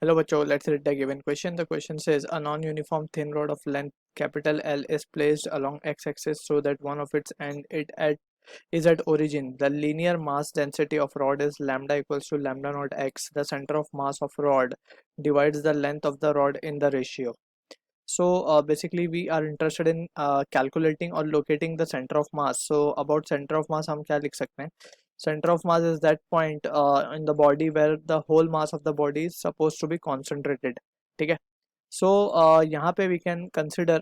Hello बच्चों, let's read the given question. The question says a non-uniform thin rod of length capital L is placed along x-axis so that one of its end is at origin. The linear mass density of rod is lambda equals to lambda naught x. The center of mass of rod divides the length of the rod in the ratio. So basically we are interested in calculating or locating the center of mass. So about center of mass हम क्या लिख सकते हैं? Center of mass is that point in the body where the whole mass of the body is supposed to be concentrated. ठीक है? So यहाँ पे we can consider,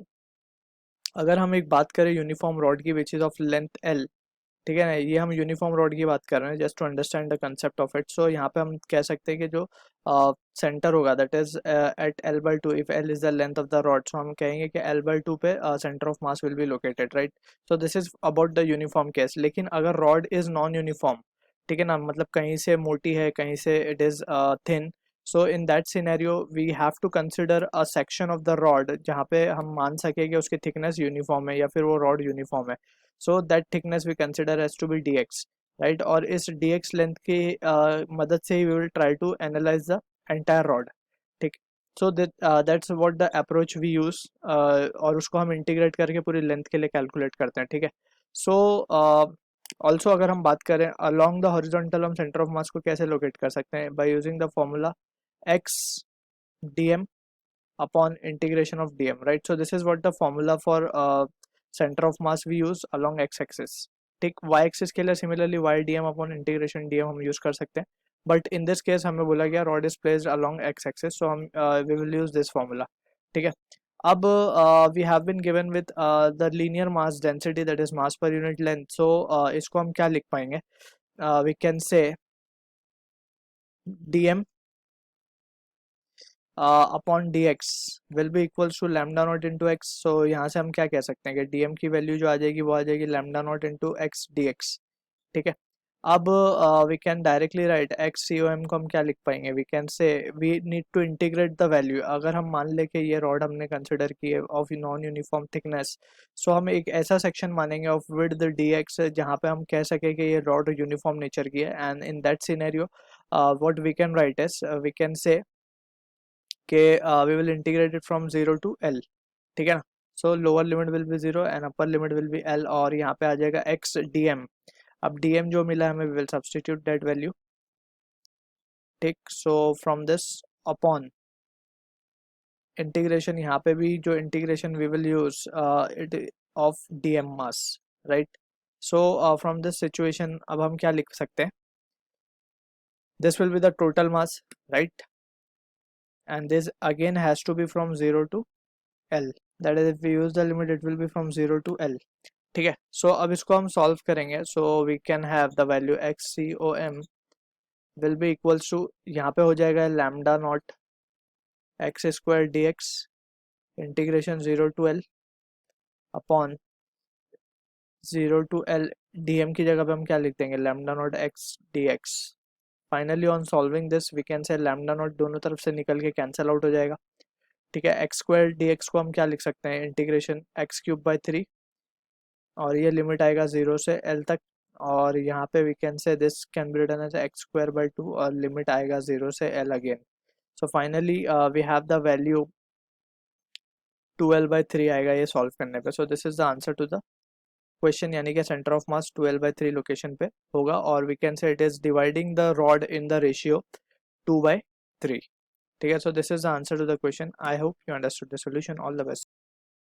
अगर हम एक बात करें यूनिफॉर्म रॉड की which is of length L, ठीक है ना, ये हम यूनिफॉर्म रॉड की बात कर रहे हैं just to understand the concept of it. So यहाँ पे हम कह सकते हैं कि जो सेंटर होगा that is at L by two, if L is the length of the rod, so हम कहेंगे कि एल बाई टू पे centre of mass will be located, right. So this is about the uniform case. लेकिन अगर rod is non uniform, ठीक है ना, मतलब कहीं से मोटी है कहीं से it is thin, so in that scenario we have to consider a section of the rod जहाँ पे हम मान सके कि उसकी थिकनेस यूनिफॉर्म है या फिर वो रॉड यूनिफॉर्म है. So that thickness we consider as to be dx, right. और इस dx लेंथ की मदद से ही we will try to analyse the entire rod, ठीक. So that's what the approach we use, और उसको हम इंटीग्रेट करके पूरी लेंथ के लिए कैलकुलेट करते हैं, ठीक है. सो ऑल्सो अगर हम बात करें अलोंग द हॉरिजॉन्टल, हम सेंटर ऑफ मास को कैसे लोकेट कर सकते हैं? By using the formula x dm upon integration of dm, right. So this is what the formula for center of mass we use along x-axis, ठीक. y-axis के लिए similarly y dm upon integration dm हम use कर सकते हैं, but in this case हमें बोला गया rod is placed along x-axis, so हम we will use this formula, ठीक है. अब we have been given with the linear mass density, that is mass per unit length. So इसको हम क्या लिख पाएंगे? We can say dm upon d x will be equals to lambda not into x. So यहाँ से हम क्या कह सकते हैं कि डी एम की वैल्यू जो आ जाएगी वो आ जाएगी lambda not into x d x, ठीक है. अब we can directly write x c o m को हम क्या लिख पाएंगे? We can say we need to integrate the value. अगर हम मान ले कि ये रॉड हमने कंसिडर की है ऑफ नॉन यूनिफॉर्म थिकनेस, सो हम एक ऐसा सेक्शन मानेंगे ऑफ विड्थ डी एक्स जहाँ पे हम कह सके कि ये रॉड यूनिफॉर्म नेचर की है. And in that scenario what we can write is we can say कि we will integrate it from 0 to L, ठीक है ना. So lower limit will be 0 and upper limit will be L, और यहाँ पे आ जाएगा एक्स डी एम. अब डी एम जो मिला हमें, we will substitute that value, ठीक. So from this upon integration, यहाँ पे भी जो integration we will use it of d m mass, right. So from this situation अब हम क्या लिख सकते हैं? This will be the total mass, right, and this again has to be from 0 to L, that is if we use the limit it will be from 0 to L, ठीक है. सो अब इसको हम सॉल्व करेंगे. So we can have the value x c o m will be equals to, यहाँ पे हो जाएगा lambda naught x square d x integration 0 to L upon 0 to L. D m की जगह पे हम क्या लिख देंगे? Lambda naught x d x. Finally on solving this we can say lambda naught दोनों तरफ से निकल के कैंसिल आउट हो जाएगा, ठीक है. एक्स स्क्वायर डी एक्स को हम क्या लिख सकते हैं? इंटीग्रेशन एक्स क्यूब बाई 3, और ये लिमिट आएगा 0 से एल तक, और यहाँ पे we can say this can be written as x square by 2, और लिमिट आएगा 0 से L again. So finally we have the value 2L/3 आएगा ये सॉल्व करने पे. So this is the answer to the question, यानी कि centre of mass 2L/3 location पे होगा, और we can say it is dividing the rod in the ratio 2/3, ठीक है. So this is the answer to the question. I hope you understood the solution. All the best.